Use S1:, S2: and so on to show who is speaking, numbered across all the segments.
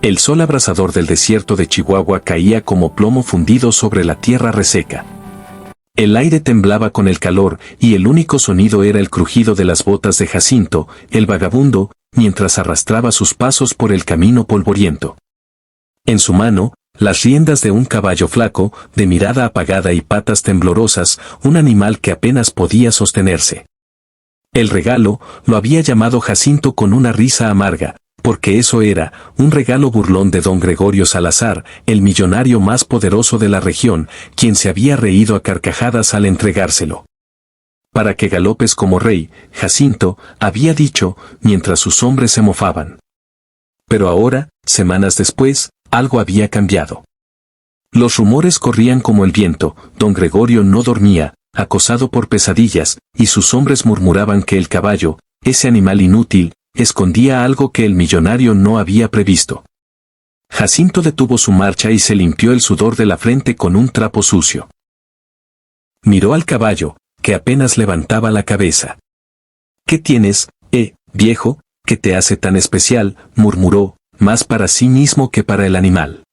S1: El sol abrasador del desierto de Chihuahua caía como plomo fundido sobre la tierra reseca. El aire temblaba con el calor y el único sonido era el crujido de las botas de Jacinto, el vagabundo, mientras arrastraba sus pasos por el camino polvoriento. En su mano, las riendas de un caballo flaco, de mirada apagada y patas temblorosas, un animal que apenas podía sostenerse. El regalo, lo había llamado Jacinto con una risa amarga, porque eso era, un regalo burlón de don Gregorio Salazar, el millonario más poderoso de la región, quien se había reído a carcajadas al entregárselo. Para que galopes como rey, Jacinto, había dicho, mientras sus hombres se mofaban. Pero ahora, semanas después, algo había cambiado. Los rumores corrían como el viento, don Gregorio no dormía, acosado por pesadillas, y sus hombres murmuraban que el caballo, ese animal inútil, escondía algo que el millonario no había previsto. Jacinto detuvo su marcha y se limpió el sudor de la frente con un trapo sucio. Miró al caballo, que apenas levantaba la cabeza. «¿Qué tienes, viejo, que te hace tan especial?», murmuró, más para sí mismo que para el animal.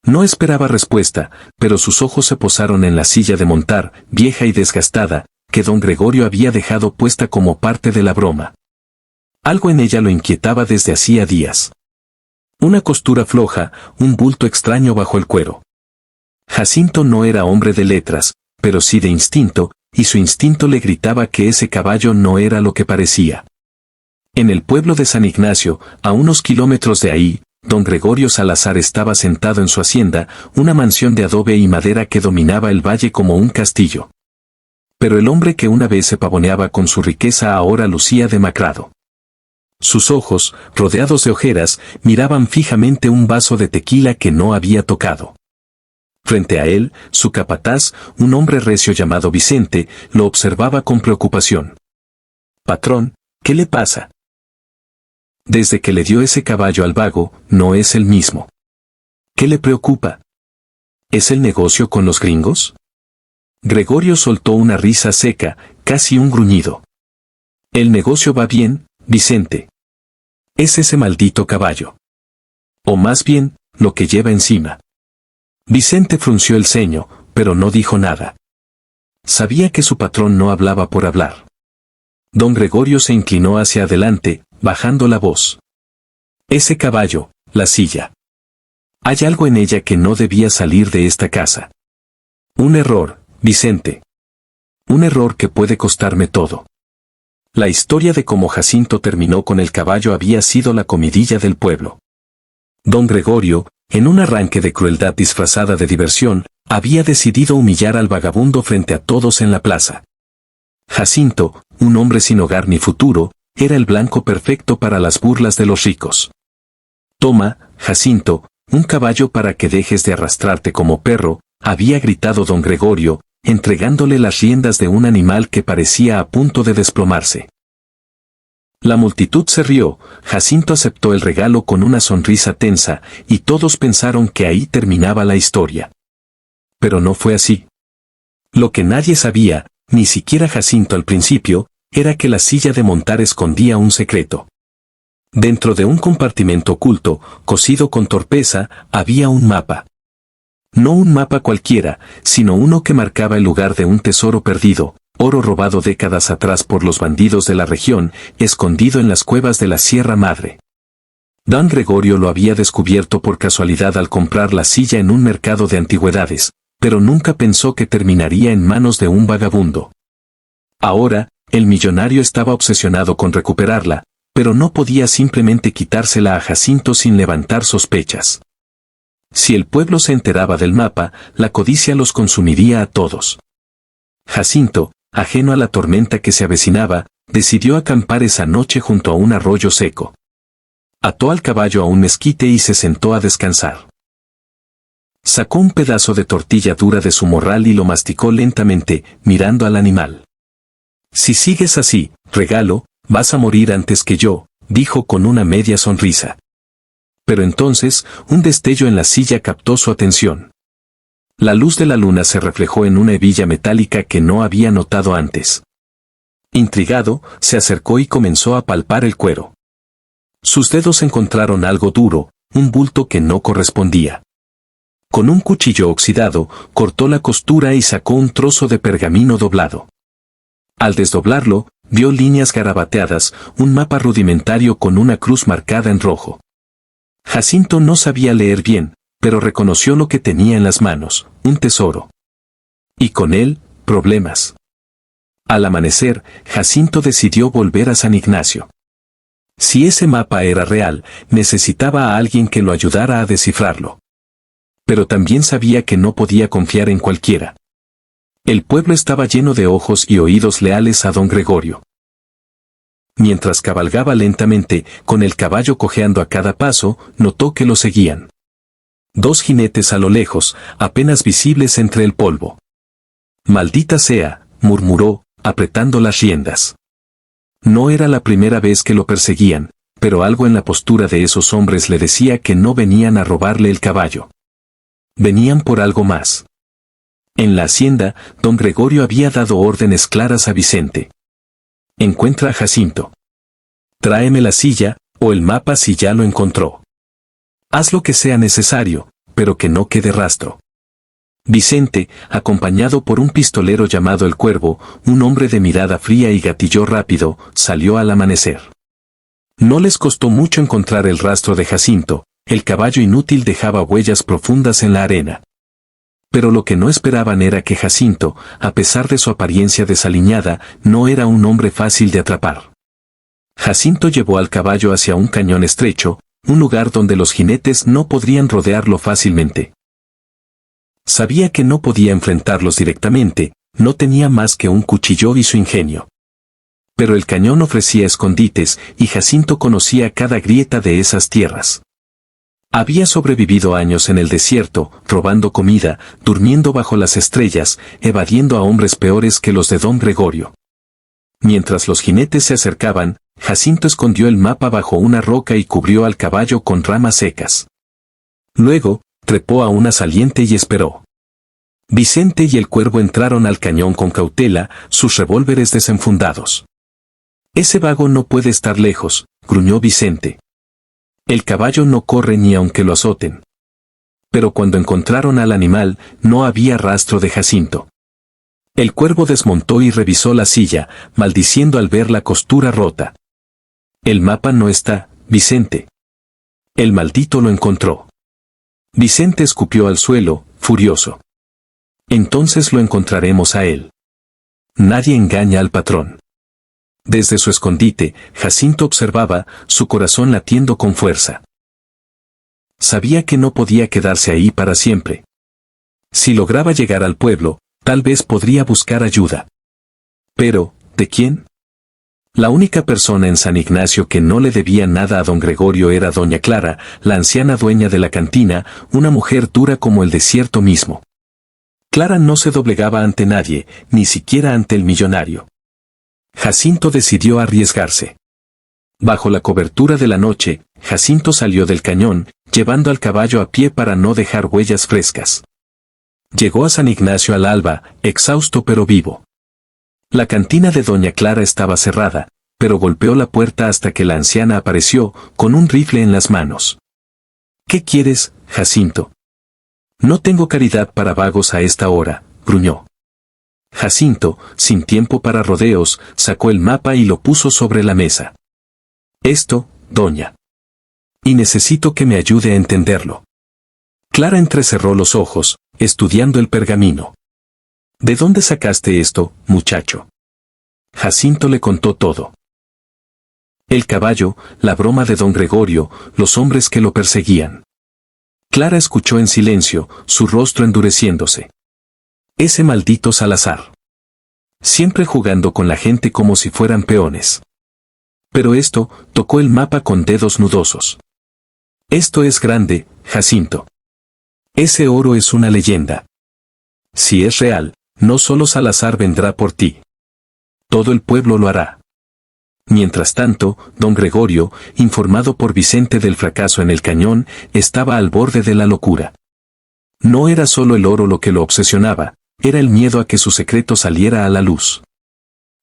S1: No esperaba respuesta, pero sus ojos se posaron en la silla de montar, vieja y desgastada, que don Gregorio había dejado puesta como parte de la broma. Algo en ella lo inquietaba desde hacía días. Una costura floja, un bulto extraño bajo el cuero. Jacinto no era hombre de letras, pero sí de instinto, y su instinto le gritaba que ese caballo no era lo que parecía. En el pueblo de San Ignacio, a unos kilómetros de ahí, don Gregorio Salazar estaba sentado en su hacienda, una mansión de adobe y madera que dominaba el valle como un castillo. Pero el hombre que una vez se pavoneaba con su riqueza ahora lucía demacrado. Sus ojos, rodeados de ojeras, miraban fijamente un vaso de tequila que no había tocado. Frente a él, su capataz, un hombre recio llamado Vicente, lo observaba con preocupación. «Patrón, ¿qué le pasa?». «Desde que le dio ese caballo al vago, no es el mismo». «¿Qué le preocupa? ¿Es el negocio con los gringos?». Gregorio soltó una risa seca, casi un gruñido. «El negocio va bien, Vicente. Es ese maldito caballo. O más bien, lo que lleva encima». Vicente frunció el ceño, pero no dijo nada. Sabía que su patrón no hablaba por hablar. Don Gregorio se inclinó hacia adelante, bajando la voz. «Ese caballo, la silla. Hay algo en ella que no debía salir de esta casa. Un error, Vicente. Un error que puede costarme todo». La historia de cómo Jacinto terminó con el caballo había sido la comidilla del pueblo. Don Gregorio, en un arranque de crueldad disfrazada de diversión, había decidido humillar al vagabundo frente a todos en la plaza. Jacinto, un hombre sin hogar ni futuro, era el blanco perfecto para las burlas de los ricos. «Toma, Jacinto, un caballo para que dejes de arrastrarte como perro», había gritado don Gregorio, entregándole las riendas de un animal que parecía a punto de desplomarse. La multitud se rió, Jacinto aceptó el regalo con una sonrisa tensa, y todos pensaron que ahí terminaba la historia. Pero no fue así. Lo que nadie sabía, ni siquiera Jacinto al principio, era que la silla de montar escondía un secreto. Dentro de un compartimento oculto, cosido con torpeza, había un mapa. No un mapa cualquiera, sino uno que marcaba el lugar de un tesoro perdido, oro robado décadas atrás por los bandidos de la región, escondido en las cuevas de la Sierra Madre. Don Gregorio lo había descubierto por casualidad al comprar la silla en un mercado de antigüedades, pero nunca pensó que terminaría en manos de un vagabundo. Ahora, el millonario estaba obsesionado con recuperarla, pero no podía simplemente quitársela a Jacinto sin levantar sospechas. Si el pueblo se enteraba del mapa, la codicia los consumiría a todos. Jacinto, ajeno a la tormenta que se avecinaba, decidió acampar esa noche junto a un arroyo seco. Ató al caballo a un mezquite y se sentó a descansar. Sacó un pedazo de tortilla dura de su morral y lo masticó lentamente, mirando al animal. «Si sigues así, regalo, vas a morir antes que yo», dijo con una media sonrisa. Pero entonces, un destello en la silla captó su atención. La luz de la luna se reflejó en una hebilla metálica que no había notado antes. Intrigado, se acercó y comenzó a palpar el cuero. Sus dedos encontraron algo duro, un bulto que no correspondía. Con un cuchillo oxidado, cortó la costura y sacó un trozo de pergamino doblado. Al desdoblarlo, vio líneas garabateadas, un mapa rudimentario con una cruz marcada en rojo. Jacinto no sabía leer bien, pero reconoció lo que tenía en las manos, un tesoro. Y con él, problemas. Al amanecer, Jacinto decidió volver a San Ignacio. Si ese mapa era real, necesitaba a alguien que lo ayudara a descifrarlo. Pero también sabía que no podía confiar en cualquiera. El pueblo estaba lleno de ojos y oídos leales a don Gregorio. Mientras cabalgaba lentamente, con el caballo cojeando a cada paso, notó que lo seguían. 2 jinetes a lo lejos, apenas visibles entre el polvo. «Maldita sea», murmuró, apretando las riendas. No era la primera vez que lo perseguían, pero algo en la postura de esos hombres le decía que no venían a robarle el caballo. Venían por algo más. En la hacienda, don Gregorio había dado órdenes claras a Vicente. Encuentra a Jacinto. Tráeme la silla, o el mapa si ya lo encontró. Haz lo que sea necesario, pero que no quede rastro. Vicente, acompañado por un pistolero llamado el Cuervo, un hombre de mirada fría y gatillo rápido, salió al amanecer. No les costó mucho encontrar el rastro de Jacinto, el caballo inútil dejaba huellas profundas en la arena. Pero lo que no esperaban era que Jacinto, a pesar de su apariencia desaliñada, no era un hombre fácil de atrapar. Jacinto llevó al caballo hacia un cañón estrecho, un lugar donde los jinetes no podrían rodearlo fácilmente. Sabía que no podía enfrentarlos directamente, no tenía más que un cuchillo y su ingenio. Pero el cañón ofrecía escondites y Jacinto conocía cada grieta de esas tierras. Había sobrevivido años en el desierto, robando comida, durmiendo bajo las estrellas, evadiendo a hombres peores que los de don Gregorio. Mientras los jinetes se acercaban, Jacinto escondió el mapa bajo una roca y cubrió al caballo con ramas secas. Luego, trepó a una saliente y esperó. Vicente y el Cuervo entraron al cañón con cautela, sus revólveres desenfundados. «Ese vago no puede estar lejos», gruñó Vicente. «El caballo no corre ni aunque lo azoten». Pero cuando encontraron al animal, no había rastro de Jacinto. El Cuervo desmontó y revisó la silla, maldiciendo al ver la costura rota. «El mapa no está, Vicente». «El maldito lo encontró». Vicente escupió al suelo, furioso. «Entonces lo encontraremos a él». Nadie engaña al patrón. Desde su escondite, Jacinto observaba, su corazón latiendo con fuerza. Sabía que no podía quedarse ahí para siempre. Si lograba llegar al pueblo, tal vez podría buscar ayuda. Pero, ¿de quién? La única persona en San Ignacio que no le debía nada a don Gregorio era doña Clara, la anciana dueña de la cantina, una mujer dura como el desierto mismo. Clara no se doblegaba ante nadie, ni siquiera ante el millonario. Jacinto decidió arriesgarse. Bajo la cobertura de la noche, Jacinto salió del cañón, llevando al caballo a pie para no dejar huellas frescas. Llegó a San Ignacio al alba, exhausto pero vivo. La cantina de doña Clara estaba cerrada, pero golpeó la puerta hasta que la anciana apareció, con un rifle en las manos. «¿Qué quieres, Jacinto?» «No tengo caridad para vagos a esta hora», gruñó. Jacinto, sin tiempo para rodeos, sacó el mapa y lo puso sobre la mesa. «Esto, doña. Y necesito que me ayude a entenderlo». Clara entrecerró los ojos, estudiando el pergamino. «¿De dónde sacaste esto, muchacho?» Jacinto le contó todo. El caballo, la broma de don Gregorio, los hombres que lo perseguían. Clara escuchó en silencio, su rostro endureciéndose. Ese maldito Salazar. Siempre jugando con la gente como si fueran peones. Pero esto, tocó el mapa con dedos nudosos. «Esto es grande, Jacinto. Ese oro es una leyenda. Si es real, no solo Salazar vendrá por ti. Todo el pueblo lo hará». Mientras tanto, don Gregorio, informado por Vicente del fracaso en el cañón, estaba al borde de la locura. No era solo el oro lo que lo obsesionaba, era el miedo a que su secreto saliera a la luz.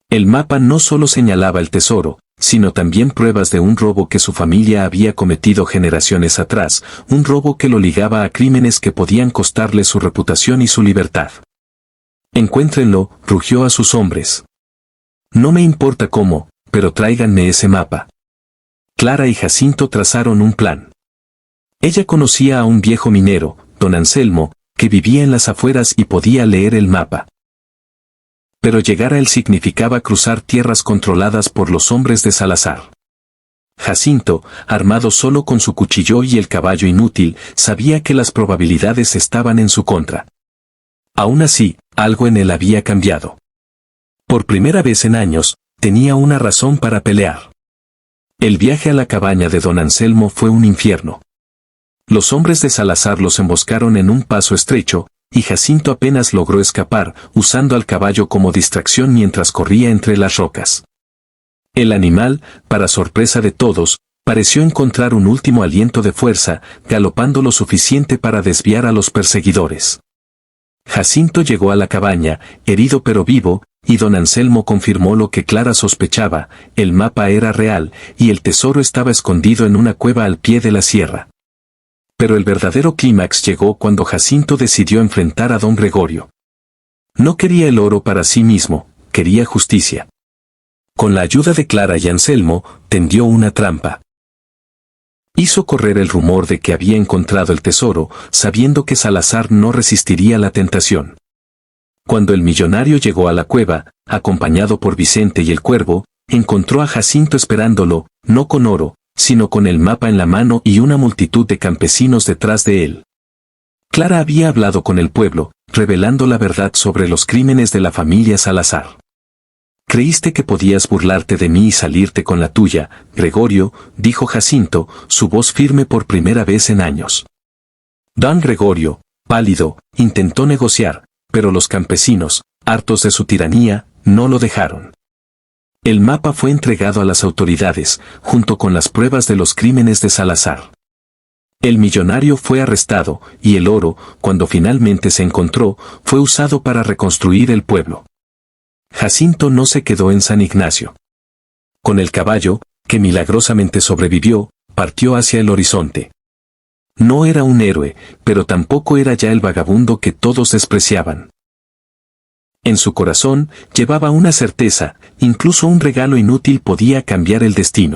S1: El mapa no solo señalaba el tesoro, sino también pruebas de un robo que su familia había cometido generaciones atrás, un robo que lo ligaba a crímenes que podían costarle su reputación y su libertad. Encuéntrenlo, rugió a sus hombres. No me importa cómo, pero tráiganme ese mapa. Clara y Jacinto trazaron un plan. Ella conocía a un viejo minero, don Anselmo, que vivía en las afueras y podía leer el mapa. Pero llegar a él significaba cruzar tierras controladas por los hombres de Salazar. Jacinto, armado solo con su cuchillo y el caballo inútil, sabía que las probabilidades estaban en su contra. Aún así, algo en él había cambiado. Por primera vez en años, tenía una razón para pelear. El viaje a la cabaña de don Anselmo fue un infierno. Los hombres de Salazar los emboscaron en un paso estrecho, y Jacinto apenas logró escapar, usando al caballo como distracción mientras corría entre las rocas. El animal, para sorpresa de todos, pareció encontrar un último aliento de fuerza, galopando lo suficiente para desviar a los perseguidores. Jacinto llegó a la cabaña, herido pero vivo, y don Anselmo confirmó lo que Clara sospechaba: el mapa era real, y el tesoro estaba escondido en una cueva al pie de la sierra. Pero el verdadero clímax llegó cuando Jacinto decidió enfrentar a don Gregorio. No quería el oro para sí mismo, quería justicia. Con la ayuda de Clara y Anselmo, tendió una trampa. Hizo correr el rumor de que había encontrado el tesoro, sabiendo que Salazar no resistiría la tentación. Cuando el millonario llegó a la cueva, acompañado por Vicente y el Cuervo, encontró a Jacinto esperándolo, no con oro, sino con el mapa en la mano y una multitud de campesinos detrás de él. Clara había hablado con el pueblo, revelando la verdad sobre los crímenes de la familia Salazar. «Creíste que podías burlarte de mí y salirte con la tuya, Gregorio», dijo Jacinto, su voz firme por primera vez en años. Don Gregorio, pálido, intentó negociar, pero los campesinos, hartos de su tiranía, no lo dejaron. El mapa fue entregado a las autoridades, junto con las pruebas de los crímenes de Salazar. El millonario fue arrestado, y el oro, cuando finalmente se encontró, fue usado para reconstruir el pueblo. Jacinto no se quedó en San Ignacio. Con el caballo, que milagrosamente sobrevivió, partió hacia el horizonte. No era un héroe, pero tampoco era ya el vagabundo que todos despreciaban. En su corazón, llevaba una certeza: incluso un regalo inútil podía cambiar el destino.